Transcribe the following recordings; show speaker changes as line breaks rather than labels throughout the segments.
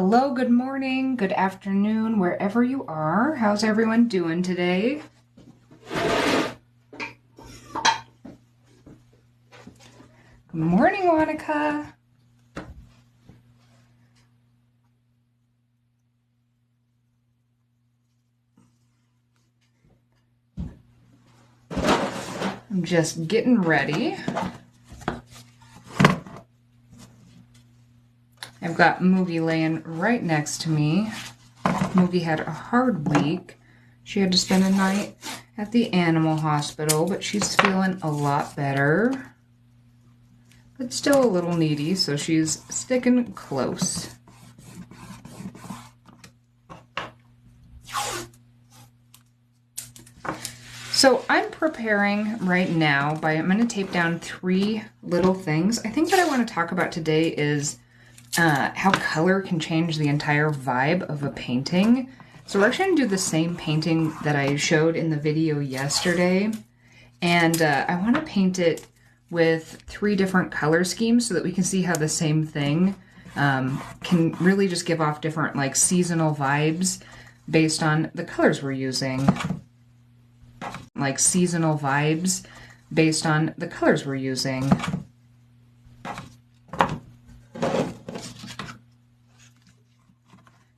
Hello, good morning, good afternoon, wherever you are. How's everyone doing today? Good morning, Monica. I'm just getting ready. I've got Moogie laying right next to me. Moogie had a hard week. She had to spend the night at the animal hospital, but she's feeling a lot better. But still a little needy, so she's sticking close. So I'm preparing right now I'm going to tape down 3 little things. I think what I want to talk about today is how color can change the entire vibe of a painting. So we're actually going to do the same painting that I showed in the video yesterday. And I want to paint it with 3 different color schemes so that we can see how the same thing can really just give off different like seasonal vibes based on the colors we're using. Like seasonal vibes based on the colors we're using.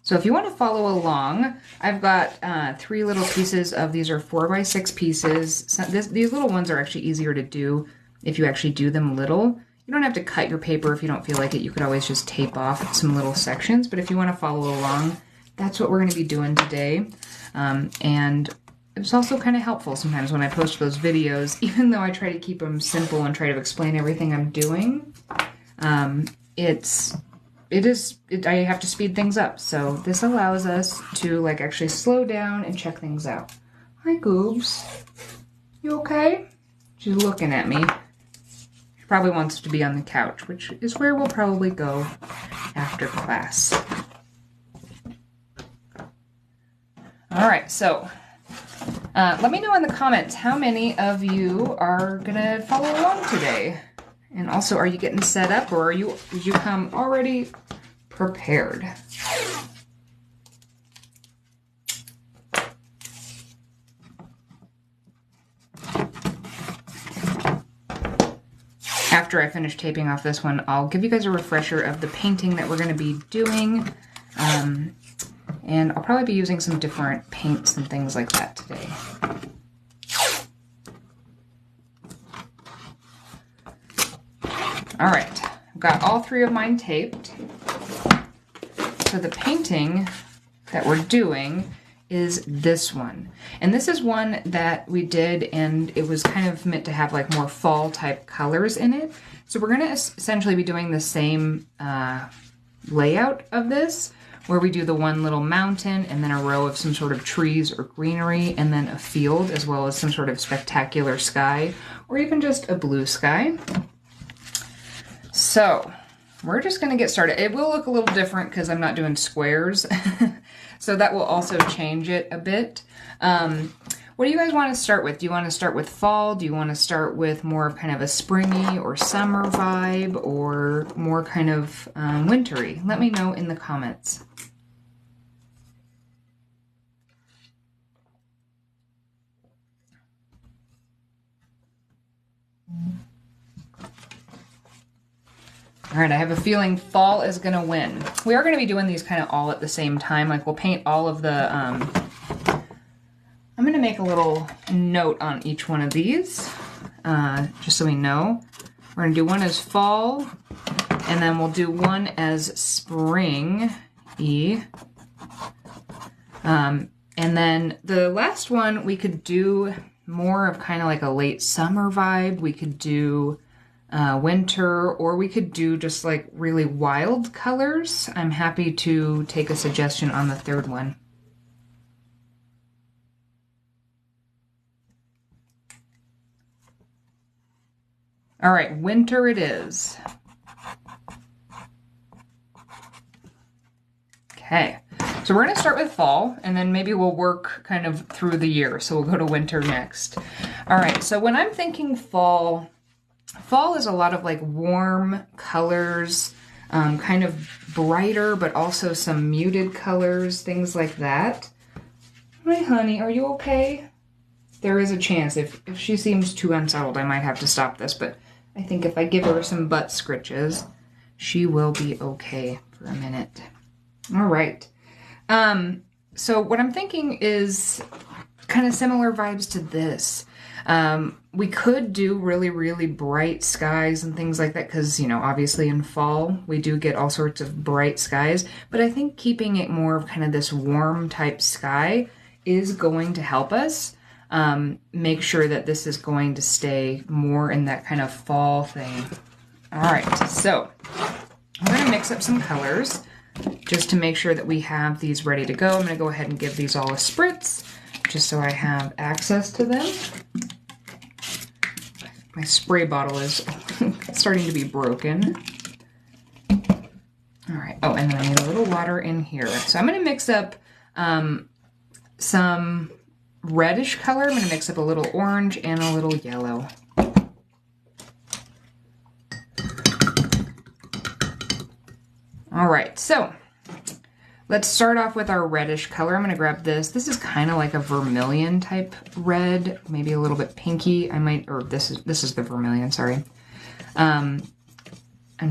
So if you want to follow along, I've got 3 little pieces of, these are 4x6 pieces. So these little ones are actually easier to do if you actually do them little. You don't have to cut your paper if you don't feel like it. You could always just tape off some little sections, but if you want to follow along, that's what we're going to be doing today. And it's also kind of helpful sometimes when I post those videos, even though I try to keep them simple and try to explain everything I'm doing. I have to speed things up, so this allows us to like actually slow down and check things out. Hi, Goobs. You okay? She's looking at me. She probably wants to be on the couch, which is where we'll probably go after class. All right, so let me know in the comments how many of you are gonna follow along today. And also, are you getting set up, or did you come already prepared? After I finish taping off this one, I'll give you guys a refresher of the painting that we're going to be doing. And I'll probably be using some different paints and things like that today. All right, I've got all 3 of mine taped. So the painting that we're doing is this one. And this is one that we did, and it was kind of meant to have like more fall type colors in it. So we're gonna essentially be doing the same layout of this, where we do the one little mountain and then a row of some sort of trees or greenery and then a field, as well as some sort of spectacular sky or even just a blue sky. So we're just going to get started. It will look a little different because I'm not doing squares. So that will also change it a bit. What do you guys want to start with? Do you want to start with fall? Do you want to start with more of kind of a springy or summer vibe, or more kind of wintry? Let me know in the comments. All right, I have a feeling fall is going to win. We are going to be doing these kind of all at the same time. Like we'll paint all of the, I'm going to make a little note on each one of these, just so we know. We're going to do one as fall, and then we'll do one as spring-y. And then the last one, we could do more of kind of like a late summer vibe. We could do winter, or we could do just like really wild colors. I'm happy to take a suggestion on the 3rd one. All right, winter it is. Okay, so we're going to start with fall, and then maybe we'll work kind of through the year. So we'll go to winter next. All right, so when I'm thinking fall, fall is a lot of like warm colors, kind of brighter, but also some muted colors, things like that. Hi, honey, are you okay? There is a chance if she seems too unsettled, I might have to stop this, but I think if I give her some butt scritches, she will be okay for a minute. All right. So what I'm thinking is kind of similar vibes to this. We could do really, really bright skies and things like that because, you know, obviously in fall we do get all sorts of bright skies, but I think keeping it more of kind of this warm type sky is going to help us make sure that this is going to stay more in that kind of fall thing. All right, so I'm going to mix up some colors just to make sure that we have these ready to go. I'm going to go ahead and give these all a spritz just so I have access to them. My spray bottle is starting to be broken. All right, oh, and then I need a little water in here. So I'm going to mix up some reddish color. I'm going to mix up a little orange and a little yellow. All right, so let's start off with our reddish color. I'm going to grab this. This is kind of like a vermilion type red, maybe a little bit pinky. This is the vermilion, sorry. I'm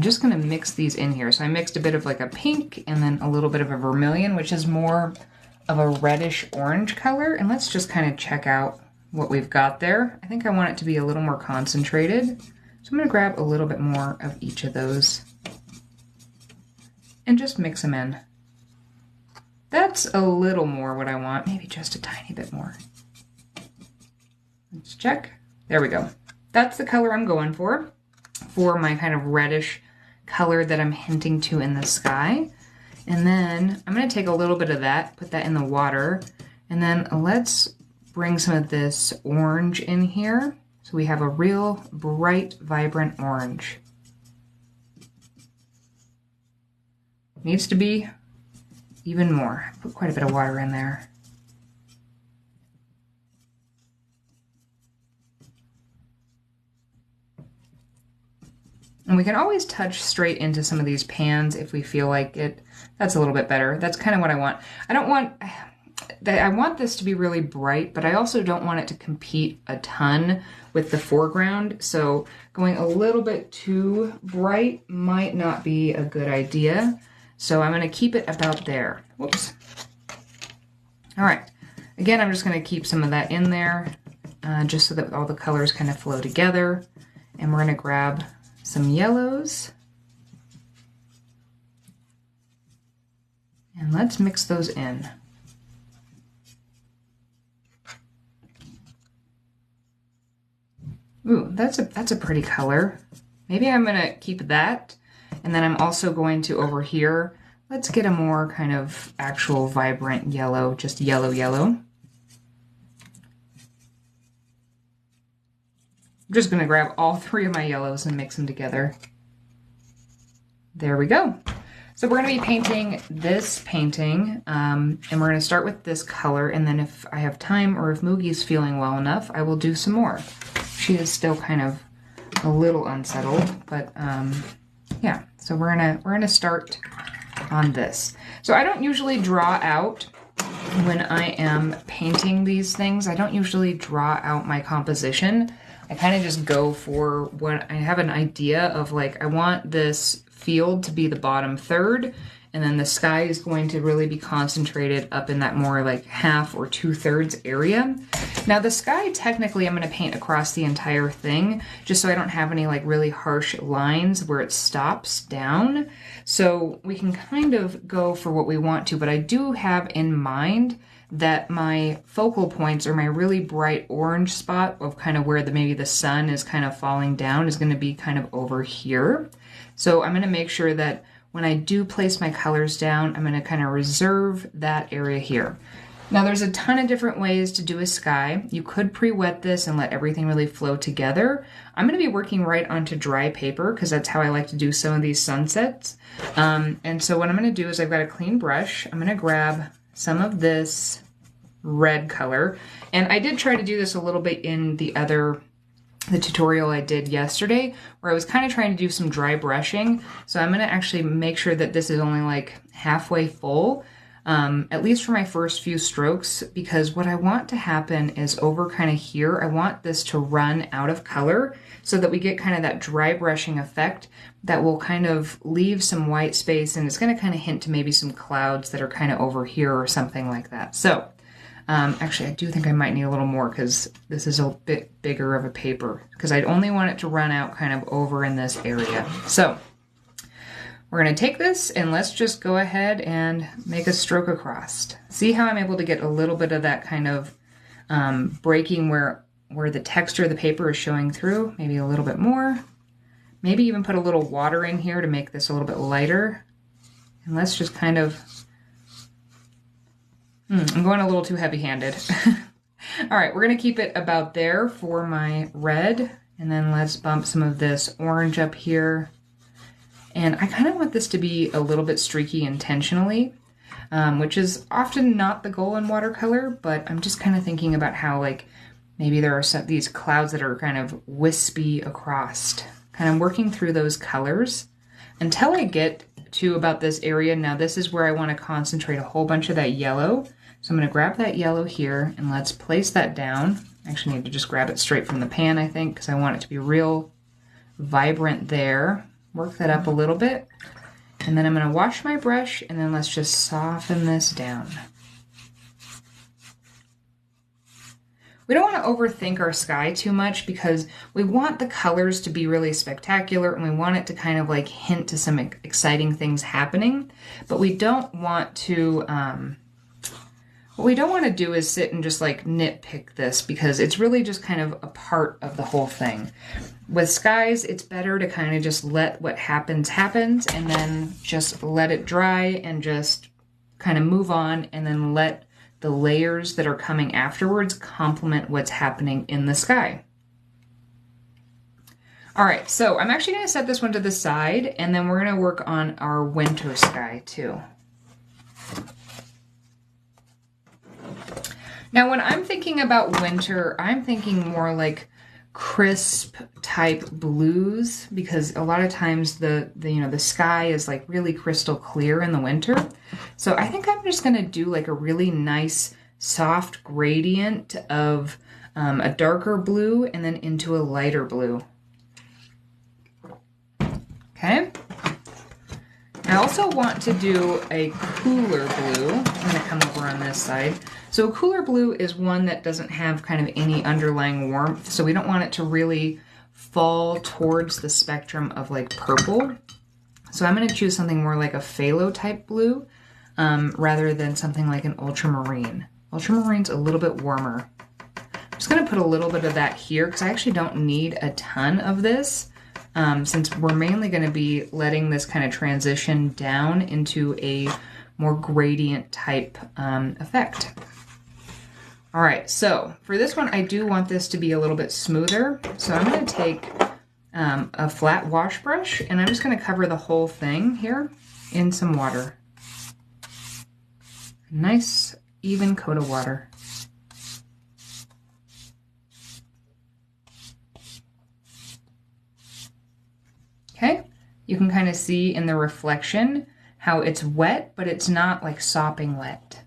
just going to mix these in here. So I mixed a bit of like a pink and then a little bit of a vermilion, which is more of a reddish orange color. And let's just kind of check out what we've got there. I think I want it to be a little more concentrated. So I'm going to grab a little bit more of each of those and just mix them in. That's a little more what I want, maybe just a tiny bit more. Let's check. There we go. That's the color I'm going for my kind of reddish color that I'm hinting to in the sky. And then I'm going to take a little bit of that, put that in the water, and then let's bring some of this orange in here. So we have a real bright, vibrant orange. Needs to be even more. Put quite a bit of water in there. And we can always touch straight into some of these pans if we feel like it. That's a little bit better. That's kind of what I want. I want this to be really bright, but I also don't want it to compete a ton with the foreground. So going a little bit too bright might not be a good idea. So I'm going to keep it about there. Whoops. All right. Again, I'm just going to keep some of that in there just so that all the colors kind of flow together. And we're going to grab some yellows. And let's mix those in. Ooh, that's a pretty color. Maybe I'm going to keep that. And then I'm also going to, over here, let's get a more kind of actual vibrant yellow, just yellow, yellow. I'm just going to grab all three of my yellows and mix them together. There we go. So we're going to be painting this painting, and we're going to start with this color, and then if I have time or if Moogie's feeling well enough, I will do some more. She is still kind of a little unsettled, but yeah, so we're gonna start on this. So I don't usually draw out when I am painting these things. I don't usually draw out my composition. I kind of just go for what I have an idea of, like, I want this field to be the bottom third, and then the sky is going to really be concentrated up in that more like half or 2/3 area. Now the sky, technically I'm going to paint across the entire thing just so I don't have any like really harsh lines where it stops down. So we can kind of go for what we want to, but I do have in mind that my focal points or my really bright orange spot of kind of where maybe the sun is kind of falling down is going to be kind of over here. So I'm going to make sure that when I do place my colors down, I'm going to kind of reserve that area here. Now there's a ton of different ways to do a sky. You could pre-wet this and let everything really flow together. I'm going to be working right onto dry paper because that's how I like to do some of these sunsets. And so what I'm going to do is I've got a clean brush. I'm going to grab some of this red color. And I did try to do this a little bit in the other the tutorial I did yesterday, where I was kind of trying to do some dry brushing. So I'm going to actually make sure that this is only like halfway full, at least for my first few strokes, because what I want to happen is over kind of here, I want this to run out of color so that we get kind of that dry brushing effect that will kind of leave some white space, and it's going to kind of hint to maybe some clouds that are kind of over here or something like that. So actually, I do think I might need a little more because this is a bit bigger of a paper, because I'd only want it to run out kind of over in this area. So we're going to take this and let's just go ahead and make a stroke across. See how I'm able to get a little bit of that kind of breaking where the texture of the paper is showing through, maybe a little bit more. Maybe even put a little water in here to make this a little bit lighter. And let's just kind of, I'm going a little too heavy-handed. All right, we're going to keep it about there for my red. And then let's bump some of this orange up here. And I kind of want this to be a little bit streaky intentionally, which is often not the goal in watercolor, but I'm just kind of thinking about how, like, maybe there are these clouds that are kind of wispy across, kind of working through those colors until I get to about this area. Now this is where I want to concentrate a whole bunch of that yellow. So I'm going to grab that yellow here and let's place that down. I actually need to just grab it straight from the pan, I think, because I want it to be real vibrant there. Work that up a little bit. And then I'm going to wash my brush, and then let's just soften this down. We don't want to overthink our sky too much because we want the colors to be really spectacular and we want it to kind of like hint to some exciting things happening. But we don't want to, what we don't want to do is sit and just like nitpick this, because it's really just kind of a part of the whole thing. With skies, it's better to kind of just let what happens, and then just let it dry and just kind of move on, and then let the layers that are coming afterwards complement what's happening in the sky. All right, so I'm actually going to set this one to the side, and then we're going to work on our winter sky too. Now, when I'm thinking about winter, I'm thinking more like crisp type blues, because a lot of times the sky is like really crystal clear in the winter. So I think I'm just going to do like a really nice soft gradient of a darker blue and then into a lighter blue. Okay. I also want to do a cooler blue. I'm going to come over on this side. So a cooler blue is one that doesn't have kind of any underlying warmth, so we don't want it to really fall towards the spectrum of like purple. So I'm going to choose something more like a phthalo type blue rather than something like an ultramarine. Ultramarine's a little bit warmer. I'm just going to put a little bit of that here because I actually don't need a ton of this. Since we're mainly going to be letting this kind of transition down into a more gradient type effect. All right, so for this one, I do want this to be a little bit smoother. So I'm going to take a flat wash brush, and I'm just going to cover the whole thing here in some water. A nice, even coat of water. Okay, you can kind of see in the reflection how it's wet, but it's not like sopping wet.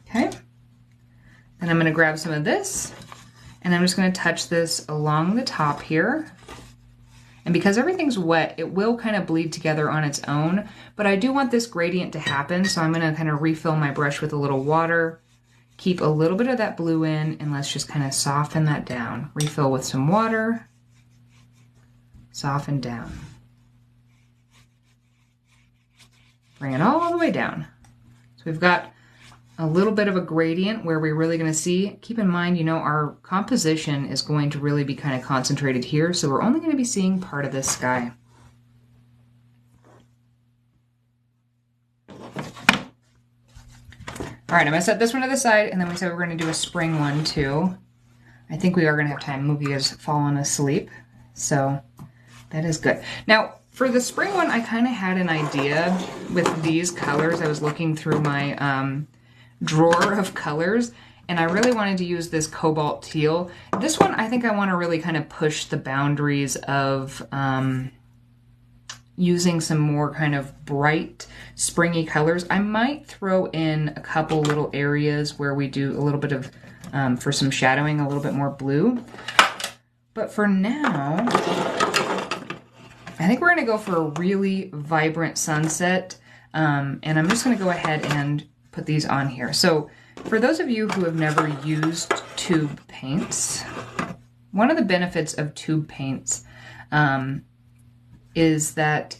Okay, then I'm going to grab some of this, and I'm just going to touch this along the top here. And because everything's wet, it will kind of bleed together on its own, but I do want this gradient to happen, so I'm going to kind of refill my brush with a little water, keep a little bit of that blue in, and let's just kind of soften that down. Refill with some water, soften down. Bring it all the way down. So we've got a little bit of a gradient where we're really going to see. Keep in mind, you know, our composition is going to really be kind of concentrated here, so we're only going to be seeing part of this sky. All right, I'm going to set this one to the side, and then we said we're going to do a spring one too. I think we are going to have time. Movie has fallen asleep, so that is good. Now, for the spring one, I kind of had an idea with these colors. I was looking through my drawer of colors, And I really wanted to use this cobalt teal. This one, I think I want to really kind of push the boundaries of using some more kind of bright, springy colors. I might throw in a couple little areas where we do a little bit of, for some shadowing, a little bit more blue. But for now, I think we're going to go for a really vibrant sunset. And I'm just going to go ahead and put these on here. So for those of you who have never used tube paints, one of the benefits of tube paints is that,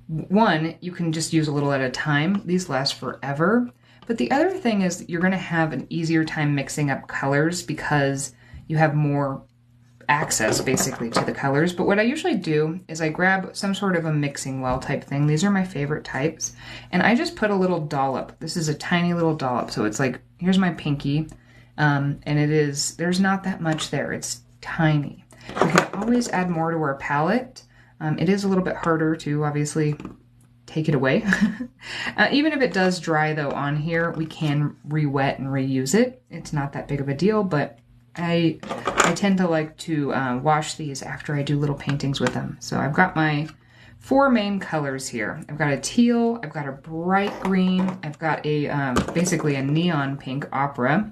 one, you can just use a little at a time. These last forever. But the other thing is that you're going to have an easier time mixing up colors because you have more access basically to the colors. But what I usually do is I grab some sort of a mixing well type thing. These are my favorite types. And I just put a little dollop. This is a tiny little dollop. So it's like, here's my pinky. And there's not that much there. It's tiny. We can always add more to our palette. It is a little bit harder to obviously take it away. Even if it does dry though on here, we can re-wet and reuse it. It's not that big of a deal, but I tend to like to wash these after I do little paintings with them. So I've got my 4 main colors here. I've got a teal, I've got a bright green, I've got a basically a neon pink opera,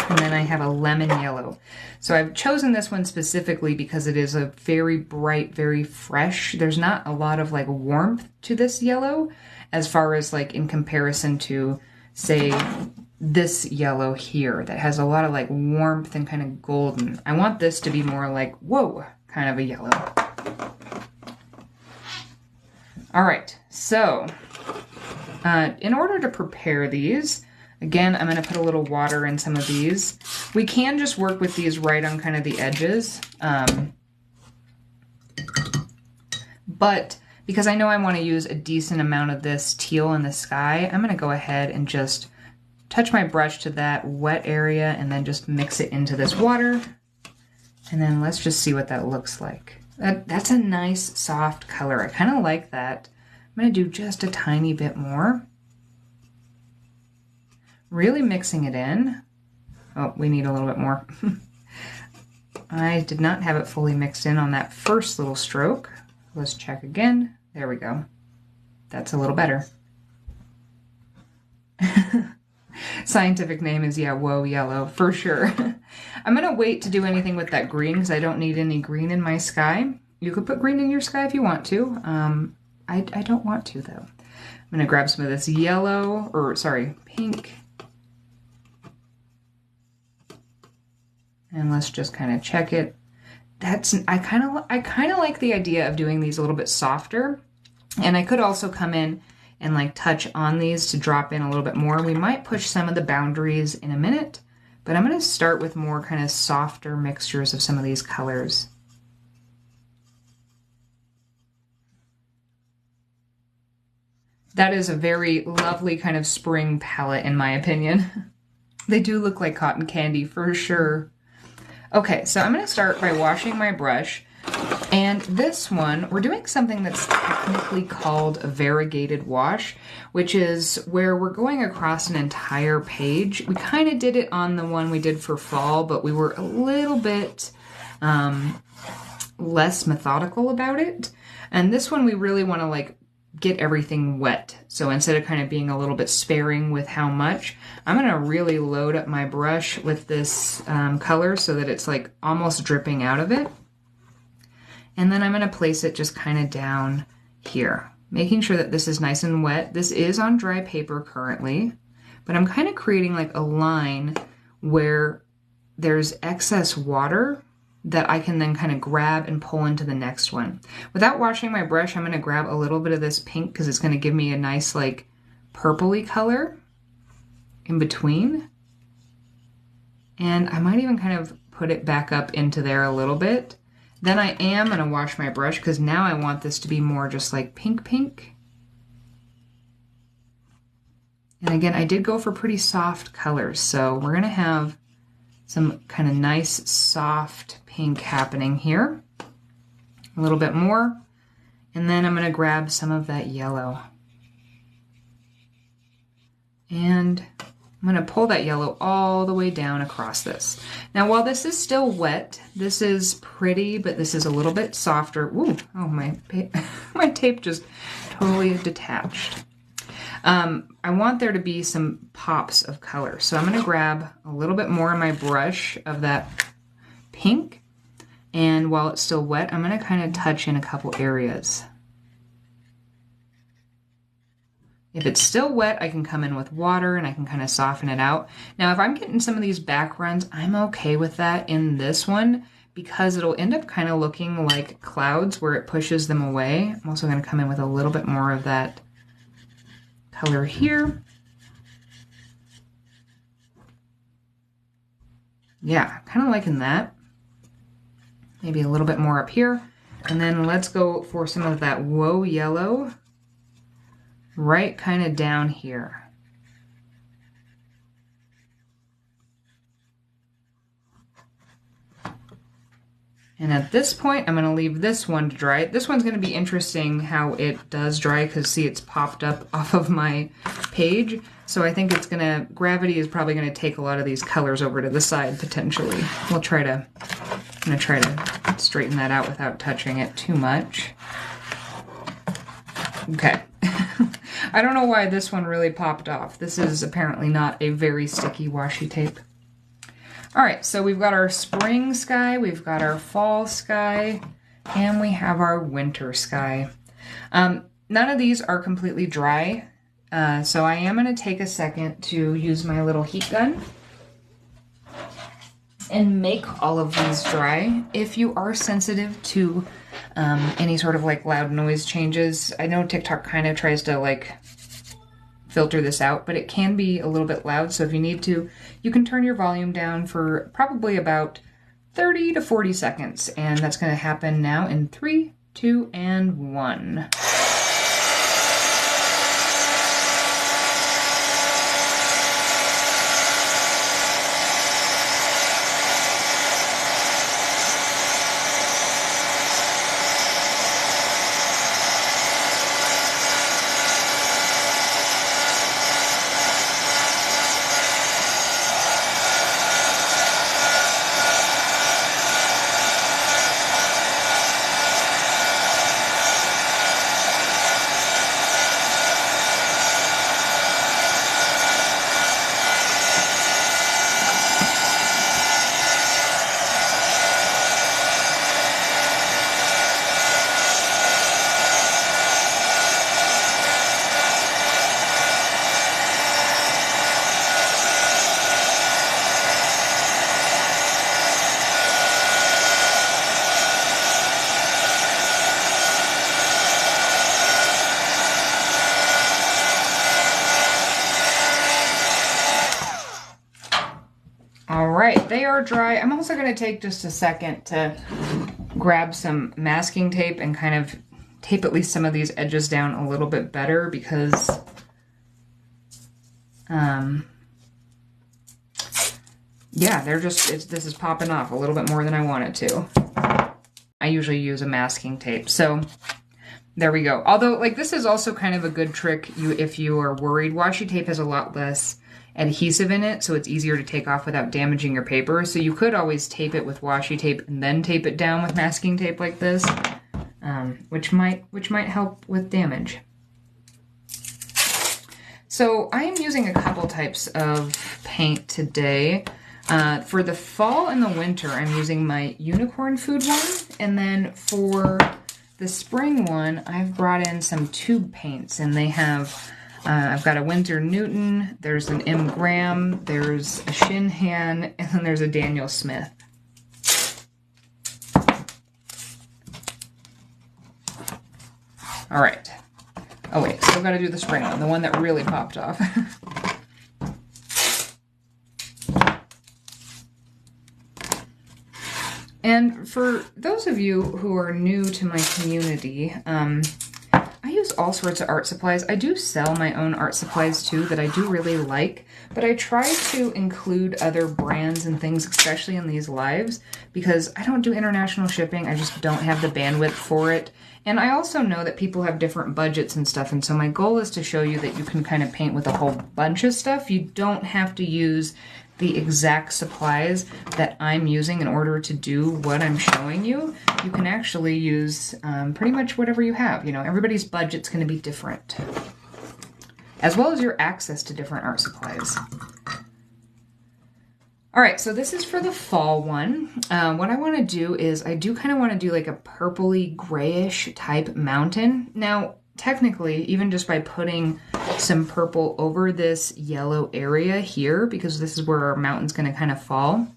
and then I have a lemon yellow. So I've chosen this one specifically because it is a very bright, very fresh. There's not a lot of like warmth to this yellow as far as like in comparison to, say, this yellow here that has a lot of like warmth and kind of golden. I want this to be more like, whoa, kind of a yellow. All right, so in order to prepare these, again, I'm going to put a little water in some of these. We can just work with these right on kind of the edges. But because I know I want to use a decent amount of this teal in the sky, I'm going to go ahead and just touch my brush to that wet area and then just mix it into this water. And then let's just see what that looks like. That's a nice soft color. I kind of like that. I'm going to do just a tiny bit more. Really mixing it in. Oh, we need a little bit more. I did not have it fully mixed in on that first little stroke. Let's check again. There we go. That's a little better. Scientific name is, yeah, whoa, yellow, for sure. I'm going to wait to do anything with that green because I don't need any green in my sky. You could put green in your sky if you want to. I don't want to, though. I'm going to grab some of this yellow, or sorry, pink. And let's just kind of check it. I kind of like the idea of doing these a little bit softer. And I could also come in and like touch on these to drop in a little bit more. We might push some of the boundaries in a minute, but I'm going to start with more kind of softer mixtures of some of these colors. That is a very lovely kind of spring palette in my opinion. They do look like cotton candy for sure. Okay, so I'm going to start by washing my brush. And this one, we're doing something that's technically called a variegated wash, which is where we're going across an entire page. We kind of did it on the one we did for fall, but we were a little bit less methodical about it. And this one, we really want to like get everything wet. So instead of kind of being a little bit sparing with how much, I'm going to really load up my brush with this color so that it's like almost dripping out of it. And then I'm going to place it just kind of down here, making sure that this is nice and wet. This is on dry paper currently, but I'm kind of creating like a line where there's excess water that I can then kind of grab and pull into the next one. Without washing my brush, I'm going to grab a little bit of this pink because it's going to give me a nice like purpley color in between. And I might even kind of put it back up into there a little bit. Then I am going to wash my brush because now I want this to be more just like pink. And again, I did go for pretty soft colors. So we're going to have some kind of nice soft pink happening here. A little bit more. And then I'm going to grab some of that yellow. And I'm going to pull that yellow all the way down across this. Now, while this is still wet, this is pretty, but this is a little bit softer. Ooh, oh, my tape just totally detached. I want there to be some pops of color. So I'm going to grab a little bit more in my brush of that pink. And while it's still wet, I'm going to kind of touch in a couple areas. If it's still wet, I can come in with water and I can kind of soften it out. Now, if I'm getting some of these backgrounds, I'm okay with that in this one because it'll end up kind of looking like clouds where it pushes them away. I'm also going to come in with a little bit more of that color here. Yeah, kind of liking that. Maybe a little bit more up here. And then let's go for some of that Whoa yellow right kind of down here. And at this point, I'm going to leave this one to dry. This one's going to be interesting how it does dry because see, it's popped up off of my page. So I think it's going to, gravity is probably going to take a lot of these colors over to the side potentially. I'm going to try to straighten that out without touching it too much. Okay. I don't know why this one really popped off. This is apparently not a very sticky washi tape. All right, so we've got our spring sky, we've got our fall sky, and we have our winter sky. None of these are completely dry, so I am going to take a second to use my little heat gun and make all of these dry. If you are sensitive to any sort of like loud noise changes, I know TikTok kind of tries to like filter this out, but it can be a little bit loud. So if you need to, you can turn your volume down for probably about 30 to 40 seconds. And that's going to happen now in 3, 2, and 1. They are dry. I'm also going to take just a second to grab some masking tape and kind of tape at least some of these edges down a little bit better because yeah, they're just, this is popping off a little bit more than I want it to. I usually use a masking tape. So there we go. Although like this is also kind of a good trick if you are worried. Washi tape has a lot less adhesive in it, so it's easier to take off without damaging your paper. So you could always tape it with washi tape and then tape it down with masking tape like this, which might help with damage. So I am using a couple types of paint today. For the fall and the winter, I'm using my unicorn food one, and then for the spring one, I've brought in some tube paints, and they have I've got a Winsor Newton, there's an M. Graham, there's a Shinhan, and then there's a Daniel Smith. All right. Oh wait, still got to do the spring one, the one that really popped off. And for those of you who are new to my community, I use all sorts of art supplies. I do sell my own art supplies too that I do really like, but I try to include other brands and things, especially in these lives, because I don't do international shipping. I just don't have the bandwidth for it. And I also know that people have different budgets and stuff, and so my goal is to show you that you can kind of paint with a whole bunch of stuff. You don't have to use the exact supplies that I'm using in order to do what I'm showing you. You can actually use pretty much whatever you have. You know, everybody's budget's going to be different, as well as your access to different art supplies. All right, so this is for the fall one. What I want to do is I do kind of want to do like a purpley grayish type mountain. Now, technically, even just by putting some purple over this yellow area here, because this is where our mountain's going to kind of fall,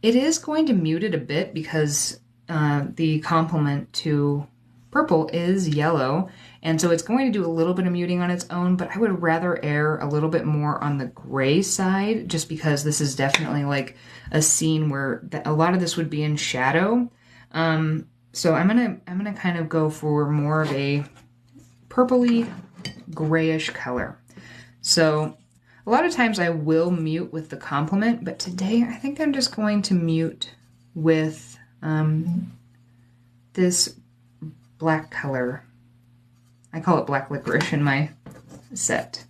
it is going to mute it a bit because the complement to purple is yellow, and so it's going to do a little bit of muting on its own, but I would rather err a little bit more on the gray side, just because this is definitely like a scene where a lot of this would be in shadow. So I'm gonna kind of go for more of a purpley grayish color. So a lot of times I will mute with the complement, but today I think I'm just going to mute with this black color. I call it black licorice in my set.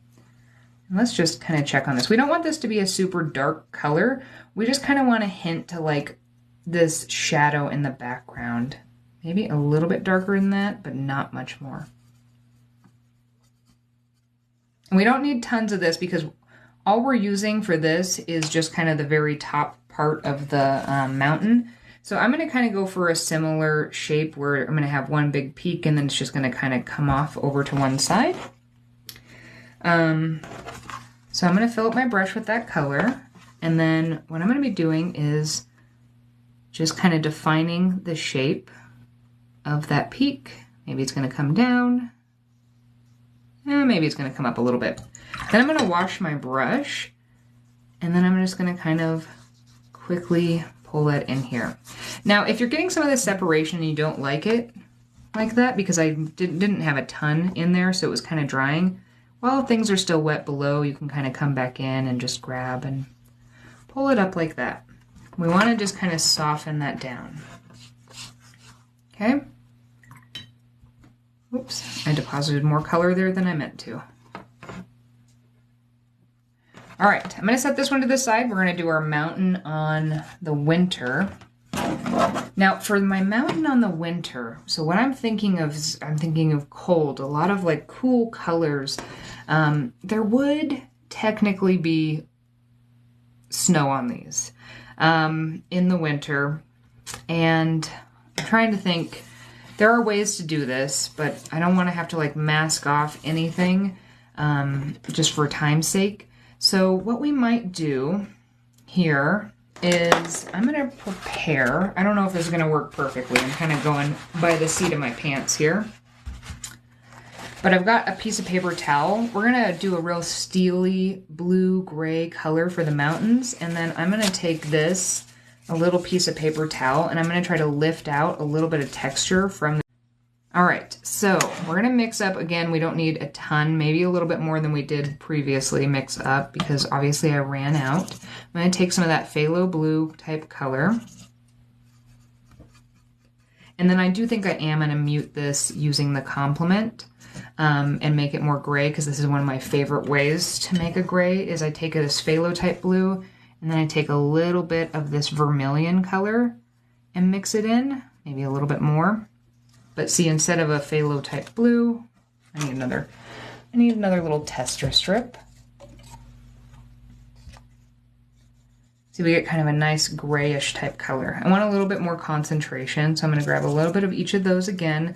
And let's just kind of check on this. We don't want this to be a super dark color. We just kind of want to hint to like this shadow in the background. Maybe a little bit darker than that, but not much more. And we don't need tons of this because all we're using for this is just kind of the very top part of the mountain. So I'm going to kind of go for a similar shape where I'm going to have one big peak and then it's just going to kind of come off over to one side. So I'm going to fill up my brush with that color. And then what I'm going to be doing is just kind of defining the shape of that peak. Maybe it's going to come down. Maybe it's going to come up a little bit. Then I'm going to wash my brush. And then I'm just going to kind of quickly pull that in here. Now, if you're getting some of this separation and you don't like it like that, because I didn't have a ton in there, so it was kind of drying, while things are still wet below, you can kind of come back in and just grab and pull it up like that. We want to just kind of soften that down. Okay. Oops, I deposited more color there than I meant to. All right, I'm going to set this one to the side. We're going to do our mountain on the winter. Now, for my mountain on the winter, so what I'm thinking of is I'm thinking of cold, a lot of like cool colors. There would technically be snow on these in the winter, and I'm trying to think. There are ways to do this, but I don't want to have to like mask off anything just for time's sake. So what we might do here is I'm going to prepare. I don't know if this is going to work perfectly. I'm kind of going by the seat of my pants here. But I've got a piece of paper towel. We're going to do a real steely blue-gray color for the mountains. And then I'm going to take this, a little piece of paper towel, and I'm going to try to lift out a little bit of texture from the... All right, so we're going to mix up. Again, we don't need a ton, maybe a little bit more than we did previously mix up because obviously I ran out. I'm going to take some of that phthalo blue type color. And then I do think I am going to mute this using the complement and make it more gray, because this is one of my favorite ways to make a gray is I take this phthalo type blue and then I take a little bit of this vermilion color and mix it in, maybe a little bit more. But see, instead of a phthalo type blue, I need another little tester strip. See, we get kind of a nice grayish type color. I want a little bit more concentration, so I'm going to grab a little bit of each of those again.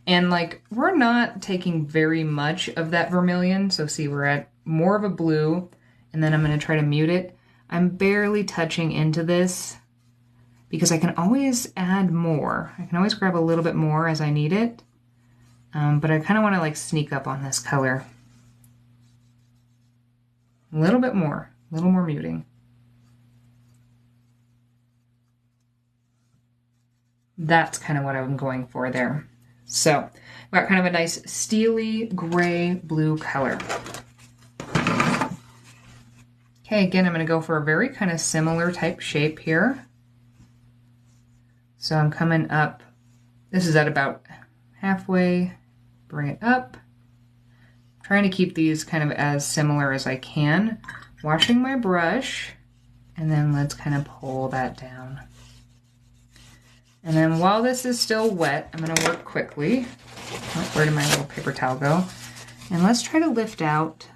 And like, we're not taking very much of that vermilion, so see, we're at more of a blue, and then I'm going to try to mute it. I'm barely touching into this, because I can always add more. I can always grab a little bit more as I need it. But I kind of want to like sneak up on this color. A little bit more, a little more muting. That's kind of what I'm going for there. So I've got kind of a nice steely gray blue color. Okay, again, I'm going to go for a very kind of similar type shape here. So I'm coming up, this is at about halfway, bring it up. Trying to keep these kind of as similar as I can. Washing my brush, and then let's kind of pull that down. And then while this is still wet, I'm going to work quickly. Oh, where did my little paper towel go? And let's try to lift out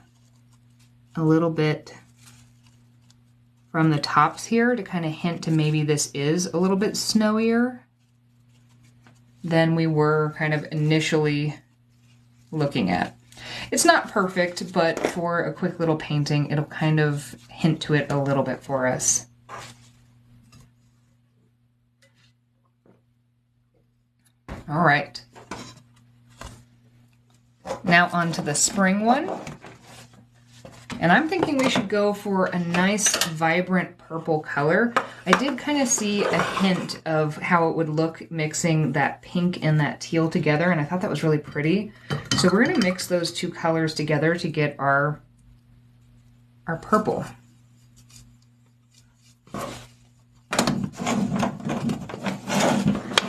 a little bit from the tops here to kind of hint to maybe this is a little bit snowier than we were kind of initially looking at. It's not perfect, but for a quick little painting, it'll kind of hint to it a little bit for us. All right. Now on to the spring one. And I'm thinking we should go for a nice, vibrant purple color. I did kind of see a hint of how it would look mixing that pink and that teal together, and I thought that was really pretty. So we're going to mix those two colors together to get our purple.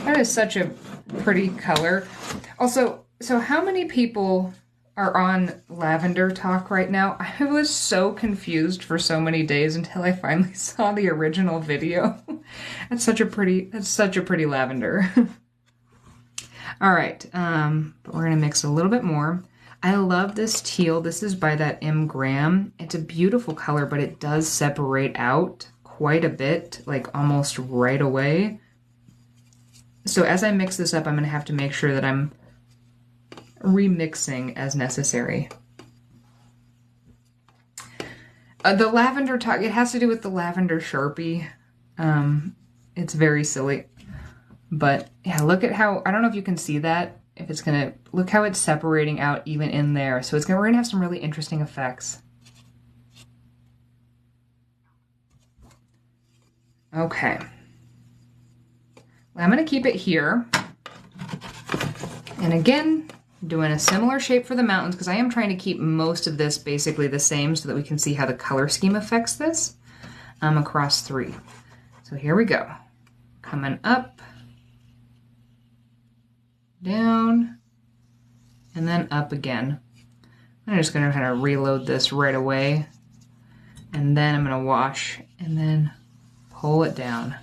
That is such a pretty color. Also, so how many people are on Lavender Talk right now? I was so confused for so many days until I finally saw the original video. That's such a pretty lavender. All right, but we're gonna mix a little bit more. I love this teal. This is by that M. Graham. It's a beautiful color, but it does separate out quite a bit, like almost right away. So as I mix this up, I'm gonna have to make sure that I'm remixing as necessary. The Lavender Talk, it has to do with the lavender Sharpie. It's very silly. But yeah, look at how, I don't know if you can see that, if it's gonna, look how it's separating out even in there. So we're gonna have some really interesting effects. Okay. Well, I'm gonna keep it here. And again, doing a similar shape for the mountains because I am trying to keep most of this basically the same so that we can see how the color scheme affects this across three. So here we go. Coming up, down, and then up again. I'm just going to kind of reload this right away, and then I'm going to wash and then pull it down.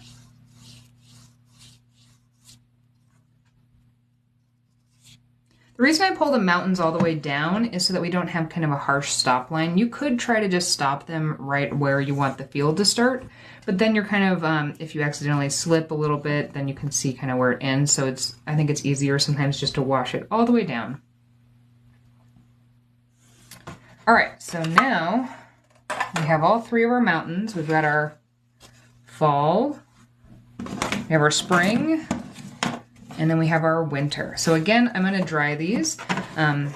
The reason I pull the mountains all the way down is so that we don't have kind of a harsh stop line. You could try to just stop them right where you want the field to start, but then you're kind of, if you accidentally slip a little bit, then you can see kind of where it ends. So I think it's easier sometimes just to wash it all the way down. All right, so now we have all three of our mountains. We've got our fall, we have our spring, and then we have our winter. So again, I'm gonna dry these. And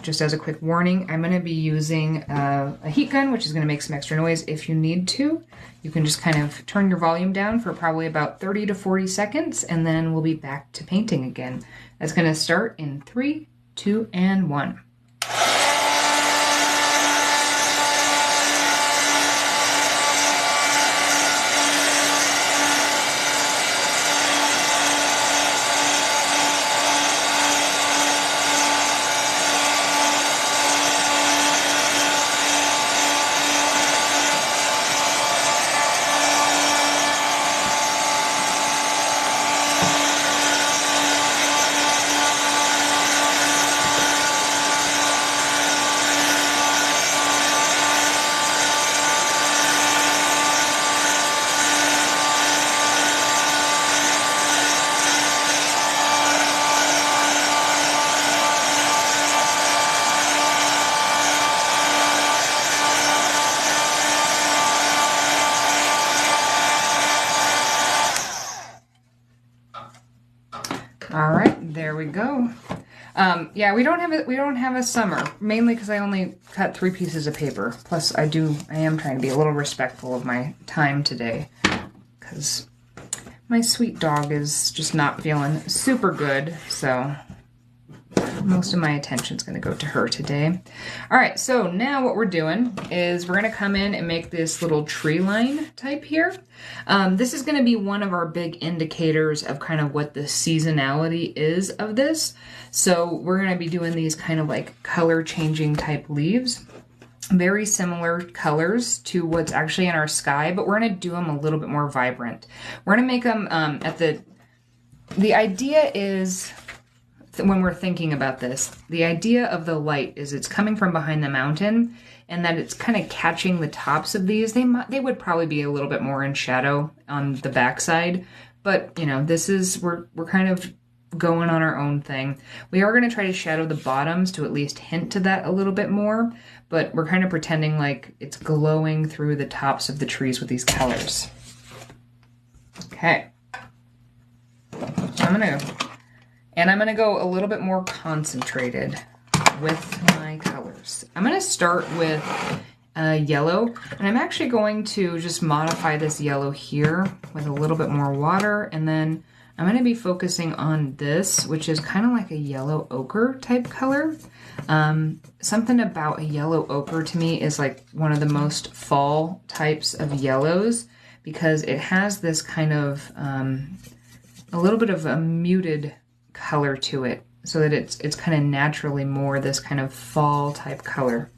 just as a quick warning, I'm gonna be using a heat gun, which is gonna make some extra noise if you need to. You can just kind of turn your volume down for probably about 30 to 40 seconds, and then we'll be back to painting again. That's gonna start in 3, 2, and 1. All right, there we go. Yeah, we don't have a summer, mainly because I only cut 3 pieces of paper. Plus, I am trying to be a little respectful of my time today, because My sweet dog is just not feeling super good, so most of my attention's going to go to her today. All right, so now what we're doing is we're going to come in and make this little tree line type here. This is going to be one of our big indicators of kind of what the seasonality is of this. So we're going to be doing these kind of like color changing type leaves. Very similar colors to what's actually in our sky, but we're going to do them a little bit more vibrant. We're going to make them the idea is, when we're thinking about this, the idea of the light is it's coming from behind the mountain and that it's kind of catching the tops of these. They would probably be a little bit more in shadow on the backside, but you know, this is, we're kind of going on our own thing. We are going to try to shadow the bottoms to at least hint to that a little bit more, but we're kind of pretending like it's glowing through the tops of the trees with these colors. Okay. I'm gonna go a little bit more concentrated with my colors. I'm gonna start with yellow, and I'm actually going to just modify this yellow here with a little bit more water, and then I'm going to be focusing on this, which is kind of like a yellow ochre type color. Something about a yellow ochre to me is like one of the most fall types of yellows, because it has this kind of a little bit of a muted color to it, so that it's kind of naturally more this kind of fall type color.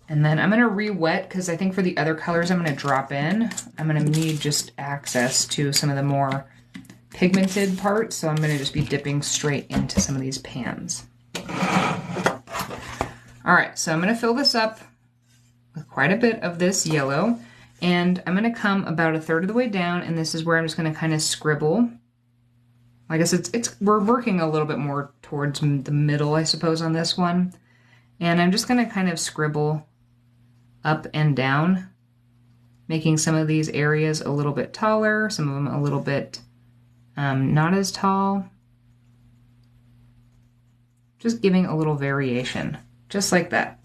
And then I'm going to re-wet, because I think for the other colors I'm going to drop in, I'm going to need just access to some of the more pigmented parts, so I'm going to just be dipping straight into some of these pans. Alright, so I'm going to fill this up with quite a bit of this yellow, and I'm going to come about a third of the way down, and this is where I'm just going to kind of scribble. I guess we're working a little bit more towards the middle, I suppose, on this one. And I'm just going to kind of scribble up and down, making some of these areas a little bit taller, some of them a little bit not as tall. Just giving a little variation, just like that.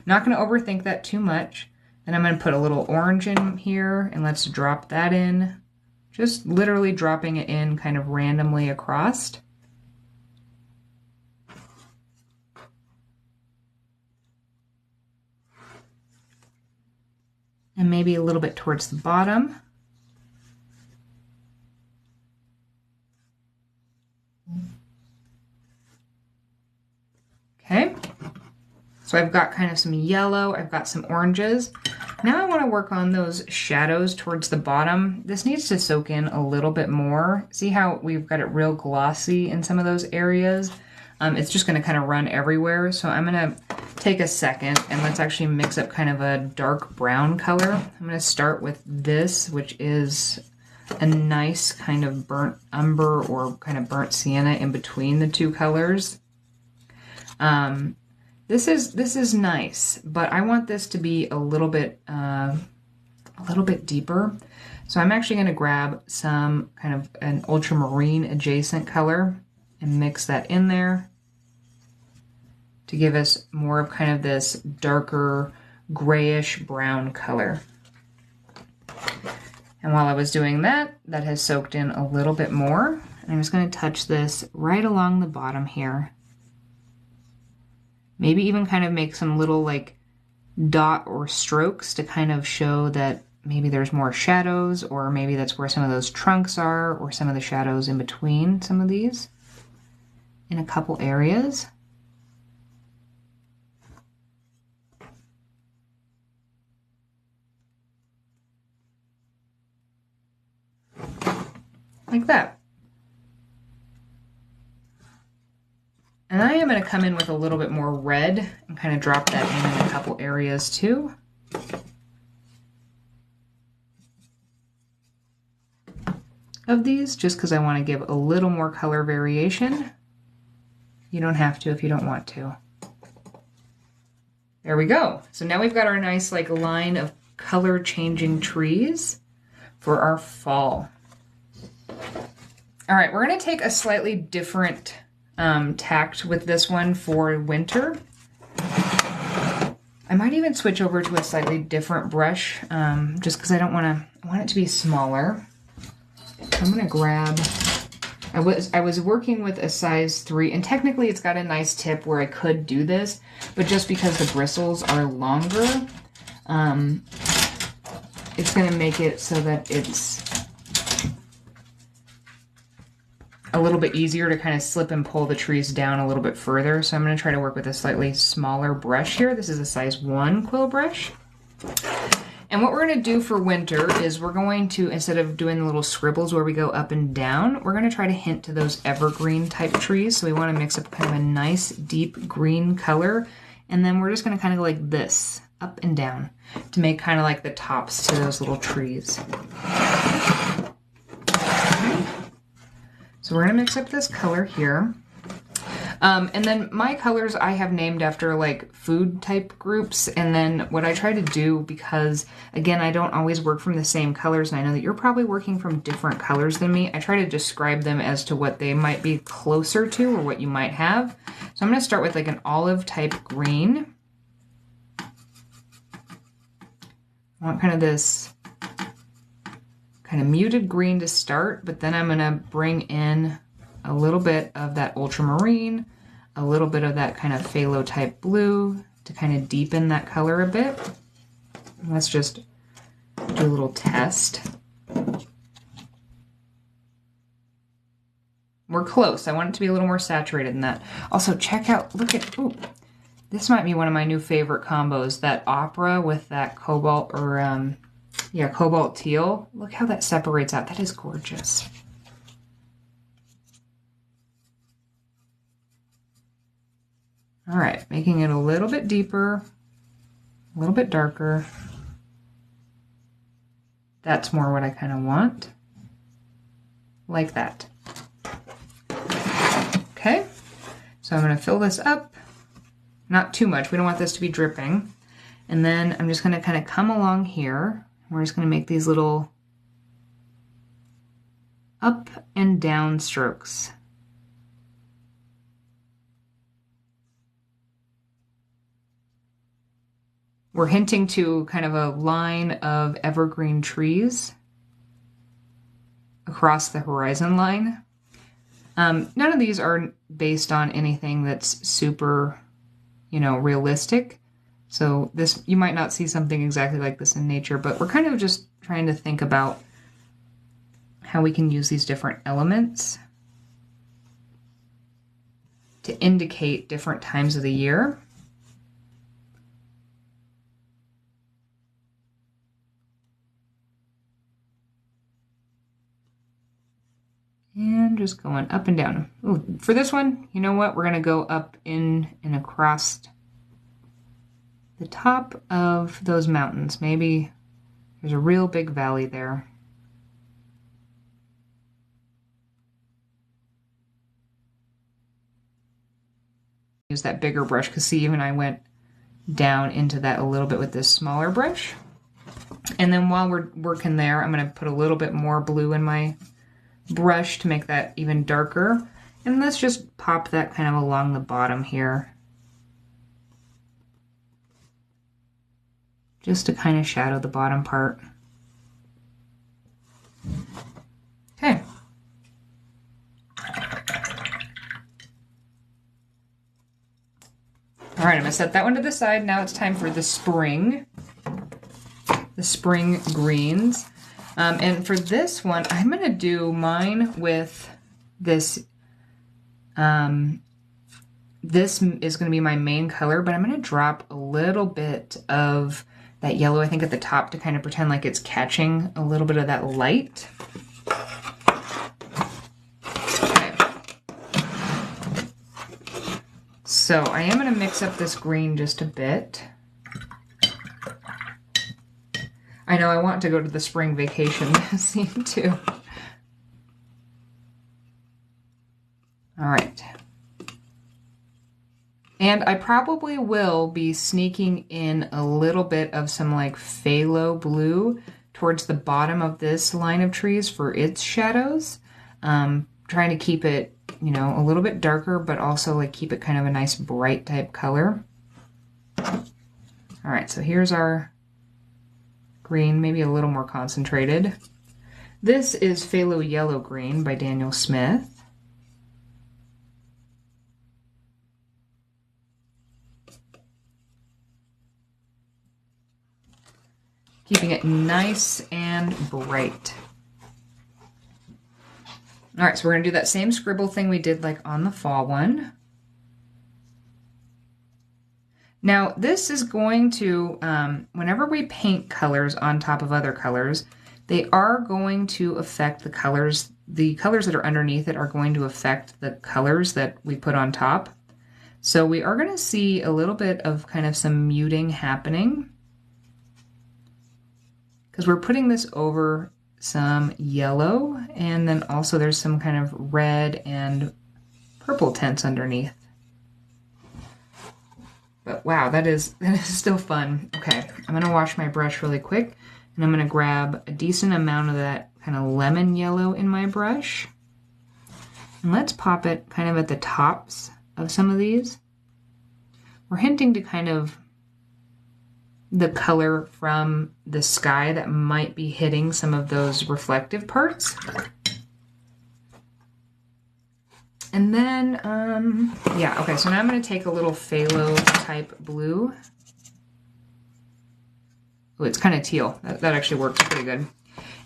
Not going to overthink that too much. Then I'm going to put a little orange in here, and let's drop that in. Just literally dropping it in kind of randomly across. And maybe a little bit towards the bottom. Okay, so I've got kind of some yellow, I've got some oranges. Now I want to work on those shadows towards the bottom. This needs to soak in a little bit more. See how we've got it real glossy in some of those areas? It's just going to kind of run everywhere. So I'm going to take a second and let's actually mix up kind of a dark brown color. I'm going to start with this, which is a nice kind of burnt umber or kind of burnt sienna in between the two colors. This is nice, but I want this to be a little bit deeper. So I'm actually going to grab some kind of an ultramarine adjacent color and mix that in there to give us more of kind of this darker grayish brown color. And while I was doing that, that has soaked in a little bit more. And I'm just going to touch this right along the bottom here. Maybe even kind of make some little like dot or strokes to kind of show that maybe there's more shadows, or maybe that's where some of those trunks are, or some of the shadows in between some of these in a couple areas. Like that. And I am going to come in with a little bit more red and kind of drop that in a couple areas too. Of these, just because I want to give a little more color variation. You don't have to if you don't want to. There we go. So now we've got our nice like line of color changing trees for our fall. All right, we're going to take a slightly different tact with this one for winter. I might even switch over to a slightly different brush, just because I want it to be smaller. I'm gonna grab, I was working with a size 3, and technically it's got a nice tip where I could do this, but just because the bristles are longer, it's gonna make it so that it's a little bit easier to kind of slip and pull the trees down a little bit further. So I'm going to try to work with a slightly smaller brush here. This is a size 1 quill brush. And what we're going to do for winter is we're going to, instead of doing the little scribbles where we go up and down, we're going to try to hint to those evergreen type trees. So we want to mix up kind of a nice deep green color. And then we're just going to kind of go like this, up and down, to make kind of like the tops to those little trees. So we're going to mix up this color here. And then my colors I have named after like food type groups. And then what I try to do, because again, I don't always work from the same colors, and I know that you're probably working from different colors than me, I try to describe them as to what they might be closer to or what you might have. So I'm going to start with like an olive type green. I want kind of this kind of muted green to start, but then I'm going to bring in a little bit of that ultramarine, a little bit of that kind of phthalo type blue to kind of deepen that color a bit. Let's just do a little test. We're close. I want it to be a little more saturated than that. Also, check out, look at, ooh, this might be one of my new favorite combos, that opera with that cobalt or yeah, cobalt teal. Look how that separates out. That is gorgeous. All right, making it a little bit deeper, a little bit darker. That's more what I kind of want. Like that. Okay, so I'm going to fill this up. Not too much. We don't want this to be dripping. And then I'm just going to kind of come along here. We're just going to make these little up and down strokes. We're hinting to kind of a line of evergreen trees across the horizon line. None of these are based on anything that's super, you know, realistic. So this, you might not see something exactly like this in nature, but we're kind of just trying to think about how we can use these different elements to indicate different times of the year. And just going up and down. Ooh, for this one, you know what? We're going to go up in and across the top of those mountains. Maybe there's a real big valley there. Use that bigger brush, because see, even I went down into that a little bit with this smaller brush. And then while we're working there, I'm going to put a little bit more blue in my brush to make that even darker. And let's just pop that kind of along the bottom here, just to kind of shadow the bottom part. Okay. All right, I'm gonna set that one to the side. Now it's time for the spring greens. And for this one, I'm gonna do mine with this. This is gonna be my main color, but I'm gonna drop a little bit of that yellow, I think, at the top to kind of pretend like it's catching a little bit of that light. Okay. So I am going to mix up this green just a bit. I know I want to go to the spring vacation scene too. All right. And I probably will be sneaking in a little bit of some like phthalo blue towards the bottom of this line of trees for its shadows. Trying to keep it, you know, a little bit darker, but also like keep it kind of a nice bright type color. All All right, so here's our green, maybe a little more concentrated. This is Phthalo Yellow Green by Daniel Smith. Keeping it nice and bright. All right, so we're gonna do that same scribble thing we did like on the fall one. Now this is going to, whenever we paint colors on top of other colors, they are going to affect the colors. The colors that are underneath it are going to affect the colors that we put on top. So we are gonna see a little bit of kind of some muting happening because we're putting this over some yellow, and then also there's some kind of red and purple tints underneath. But wow, that is still fun. Okay, I'm gonna wash my brush really quick, and I'm gonna grab a decent amount of that kind of lemon yellow in my brush. And let's pop it kind of at the tops of some of these. We're hinting to kind of the color from the sky that might be hitting some of those reflective parts. And then, yeah, okay, so now I'm gonna take a little phthalo type blue. Oh, it's kind of teal. That actually works pretty good.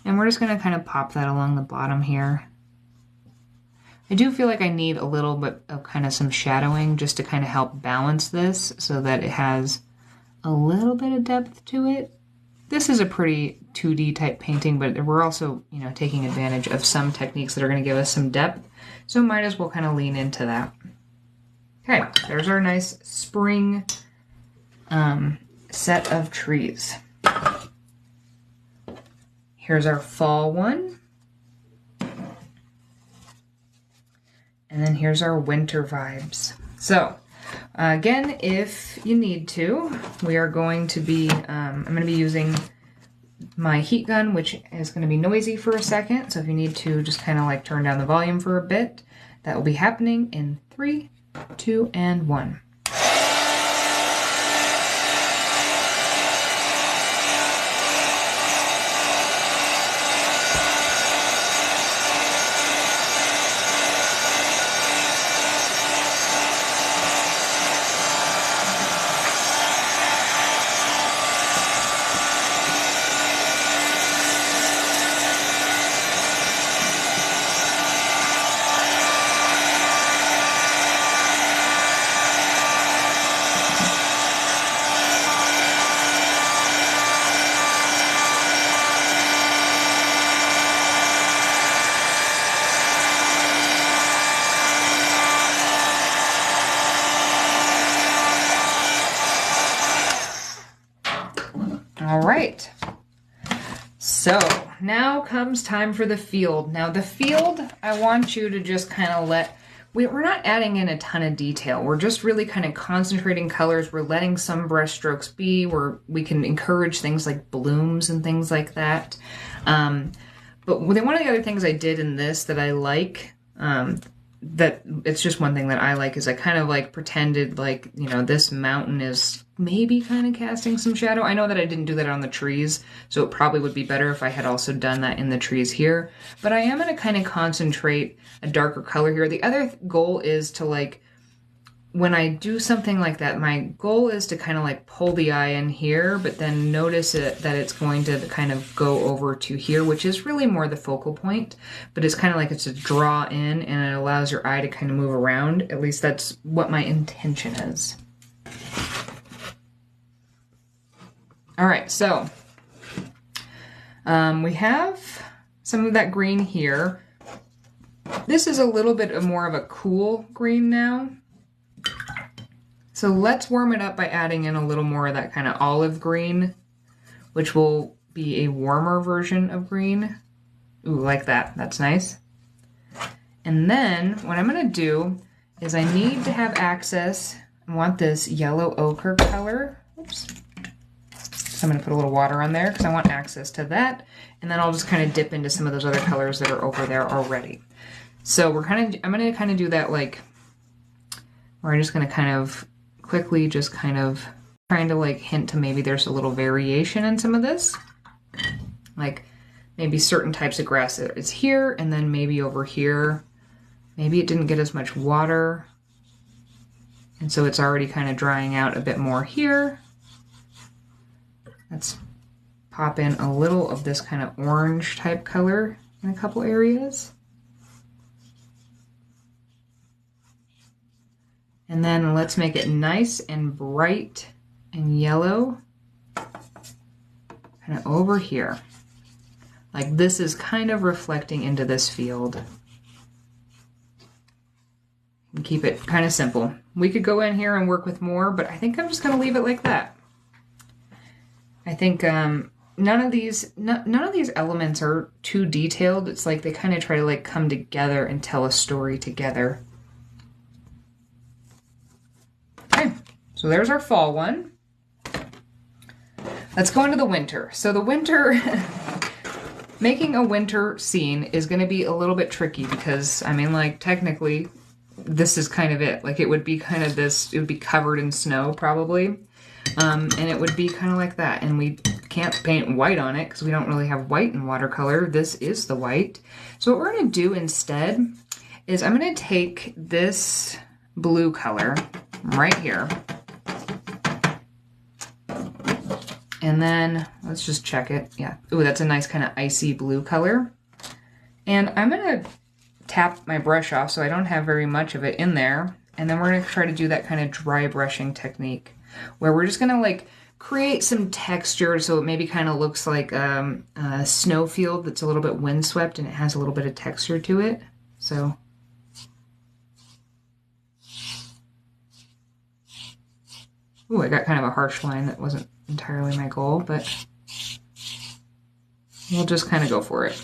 And we're just gonna kind of pop that along the bottom here. I do feel like I need a little bit of kind of some shadowing just to kind of help balance this so that it has a little bit of depth to it. This is a pretty 2D type painting, but we're also, you know, taking advantage of some techniques that are going to give us some depth. So might as well kind of lean into that. Okay, there's our nice spring set of trees. Here's our fall one. And then here's our winter vibes. So again, if you need to, we are going to be, I'm going to be using my heat gun, which is going to be noisy for a second. So if you need to just kind of like turn down the volume for a bit, that will be happening in 3, 2, and 1. All right, so now comes time for the field. Now the field, I want you to just kind of we're not adding in a ton of detail. We're just really kind of concentrating colors. We're letting some brush strokes be where we can encourage things like blooms and things like that. But one of the other things I did in this that I like, that it's just one thing that I like, is I kind of like pretended like, you know, this mountain is maybe kind of casting some shadow. I know that I didn't do that on the trees, so it probably would be better if I had also done that in the trees here. But I am going to kind of concentrate a darker color here. The other goal is to like, when I do something like that, my goal is to kind of like pull the eye in here, but then notice that it's going to kind of go over to here, which is really more the focal point, but it's kind of like it's a draw in and it allows your eye to kind of move around. At least that's what my intention is. All right, so we have some of that green here. This is a little bit more of a cool green now. So let's warm it up by adding in a little more of that kind of olive green, which will be a warmer version of green. Ooh, like that. That's nice. And then what I'm going to do is I need to have access. I want this yellow ochre color. Oops. So I'm going to put a little water on there because I want access to that. And then I'll just kind of dip into some of those other colors that are over there already. So I'm going to kind of do that like, we're just going to kind of quickly just kind of Trying to like hint to maybe there's a little variation in some of this. Like maybe certain types of grass is here, and then maybe over here, maybe it didn't get as much water. And so it's already kind of drying out a bit more here. Let's pop in a little of this kind of orange type color in a couple areas. And then let's make it nice and bright and yellow kind of over here. Like this is kind of reflecting into this field. And keep it kind of simple. We could go in here and work with more, but I think I'm just going to leave it like that. I think none of these elements are too detailed. It's like they kind of try to like come together and tell a story together. Okay, so there's our fall one. Let's go into the winter. So the winter, making a winter scene is going to be a little bit tricky because, I mean, like technically this is kind of it. Like it would be kind of this, it would be covered in snow probably. And it would be kind of like that. And we can't paint white on it because we don't really have white in watercolor. This is the white. So what we're going to do instead is I'm going to take this blue color right here. And then let's just check it. Yeah. Ooh, that's a nice kind of icy blue color. And I'm going to tap my brush off so I don't have very much of it in there. And then we're going to try to do that kind of dry brushing technique where we're just going to like create some texture so it maybe kind of looks like a snow field that's a little bit windswept and it has a little bit of texture to it. So ooh, I got kind of a harsh line that wasn't entirely my goal, but we'll just kind of go for it.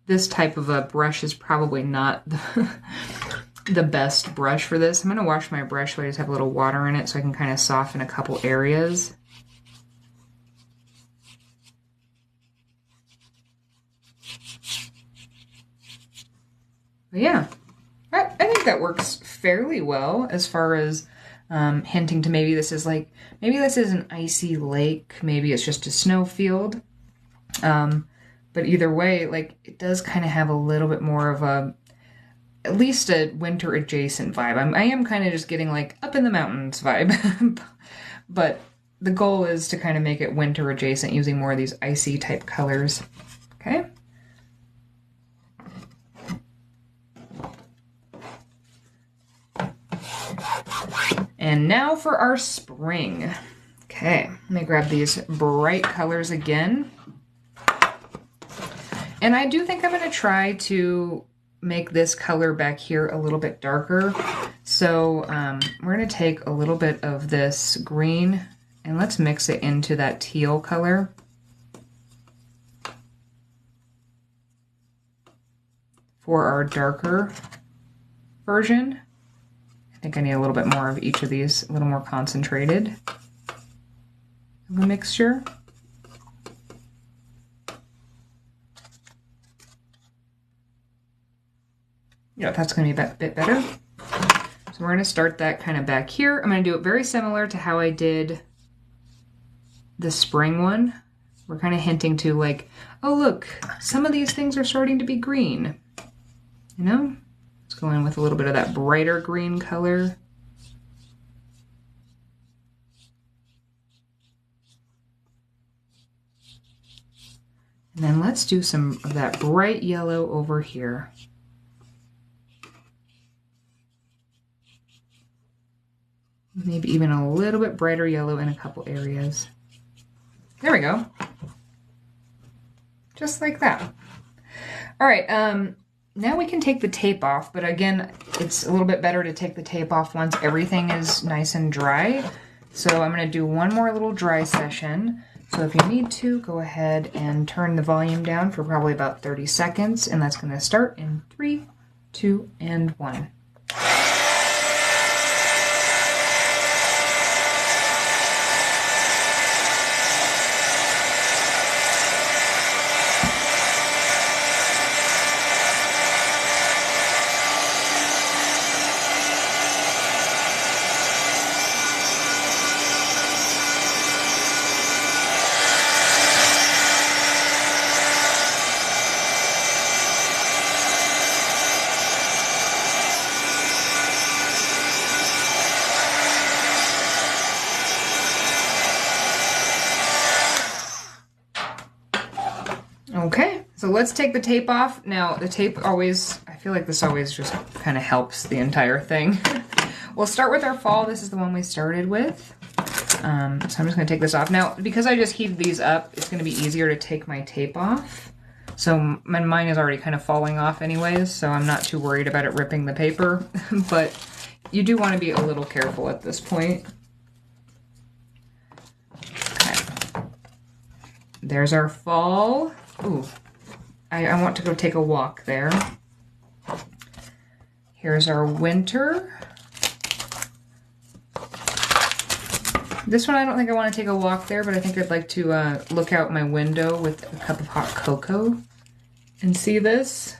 This type of a brush is probably not the best brush for this. I'm going to wash my brush so I just have a little water in it so I can kind of soften a couple areas. But yeah, I think that works fairly well as far as hinting to maybe this is like, maybe this is an icy lake, maybe it's just a snow field. But either way, like it does kind of have a little bit more of a, at least a winter adjacent vibe. I am kind of just getting like up in the mountains vibe, but the goal is to kind of make it winter adjacent using more of these icy type colors. Okay. And now for our spring. Okay, let me grab these bright colors again. And I do think I'm going to try to make this color back here a little bit darker. So we're going to take a little bit of this green and let's mix it into that teal color. For our darker version. I think I need a little bit more of each of these, a little more concentrated of a mixture. Yeah, that's going to be a bit better. So we're going to start that kind of back here. I'm going to do it very similar to how I did the spring one. We're kind of hinting to like, oh look, some of these things are starting to be green. You know? Let's go in with a little bit of that brighter green color. And then let's do some of that bright yellow over here. Maybe even a little bit brighter yellow in a couple areas. There we go. Just like that. All right, now we can take the tape off, but again, it's a little bit better to take the tape off once everything is nice and dry. So I'm going to do one more little dry session. So if you need to, go ahead and turn the volume down for probably about 30 seconds, and that's going to start in 3, 2, and 1. Okay, so let's take the tape off. Now, the tape always, I feel like this always just kind of helps the entire thing. We'll start with our fall. This is the one we started with. So I'm just going to take this off. Now, because I just heated these up, it's going to be easier to take my tape off. So mine is already kind of falling off anyways, so I'm not too worried about it ripping the paper. But you do want to be a little careful at this point. Okay. There's our fall. Ooh, I want to go take a walk there. Here's our winter. This one I don't think I want to take a walk there, but I think I'd like to look out my window with a cup of hot cocoa and see this.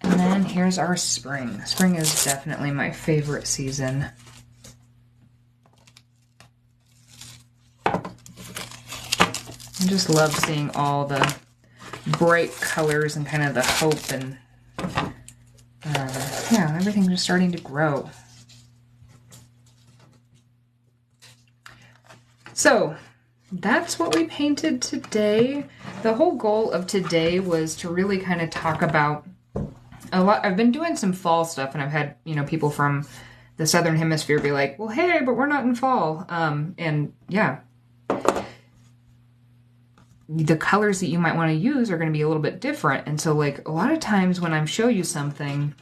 And then here's our spring. Spring is definitely my favorite season. I just love seeing all the bright colors and kind of the hope and yeah, everything just starting to grow. So that's what we painted today. The whole goal of today was to really kind of talk about a lot. I've been doing some fall stuff, and I've had, you know, people from the Southern Hemisphere be like, well, hey, but we're not in fall. And yeah, the colors that you might want to use are going to be a little bit different. And so, like, a lot of times when I show you something,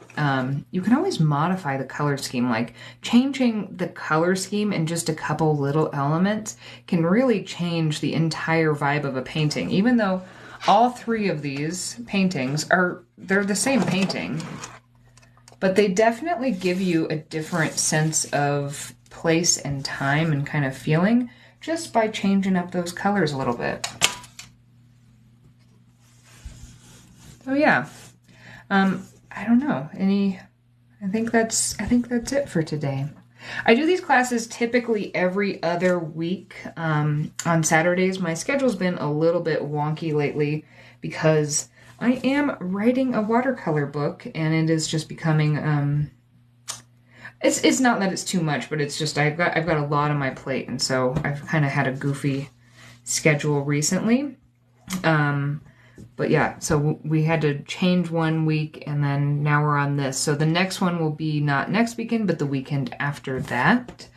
you can always modify the color scheme. Like, changing the color scheme in just a couple little elements can really change the entire vibe of a painting. Even though all three of these paintings they're the same painting, but they definitely give you a different sense of place and time and kind of feeling just by changing up those colors a little bit. So yeah, I don't know, I think that's it for today. I do these classes typically every other week on Saturdays. My schedule's been a little bit wonky lately because I am writing a watercolor book, and it is just becoming, it's not that it's too much, but it's just I've got a lot on my plate, and so I've kind of had a goofy schedule recently. But yeah, so we had to change one week, and then now we're on this. So the next one will be not next weekend, but the weekend after that.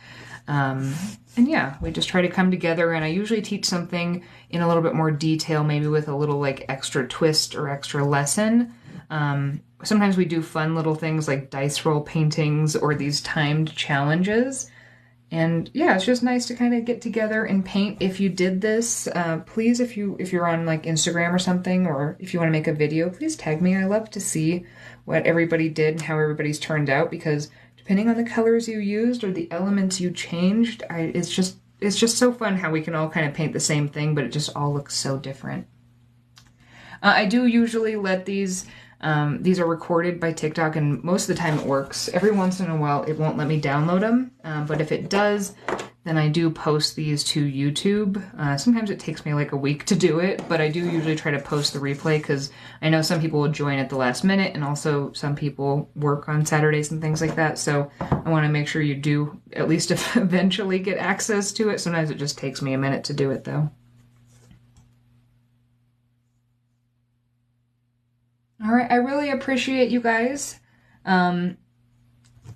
And yeah, we just try to come together, and I usually teach something in a little bit more detail, maybe with a little like extra twist or extra lesson. Sometimes we do fun little things like dice roll paintings or these timed challenges. And yeah, it's just nice to kind of get together and paint. If you did this, please, if you're on like Instagram or something, or if you want to make a video, please tag me. I love to see what everybody did and how everybody's turned out, because depending on the colors you used or the elements you changed, it's just so fun how we can all kind of paint the same thing, but it just all looks so different. I do usually let these are recorded by TikTok, and most of the time it works. Every once in a while it won't let me download them, but if it does, then I do post these to YouTube. Sometimes it takes me like a week to do it, but I do usually try to post the replay because I know some people will join at the last minute, and also some people work on Saturdays and things like that, so I want to make sure you do at least eventually get access to it. Sometimes it just takes me a minute to do it though. All right, I really appreciate you guys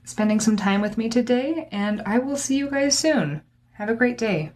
spending some time with me today, and I will see you guys soon. Have a great day.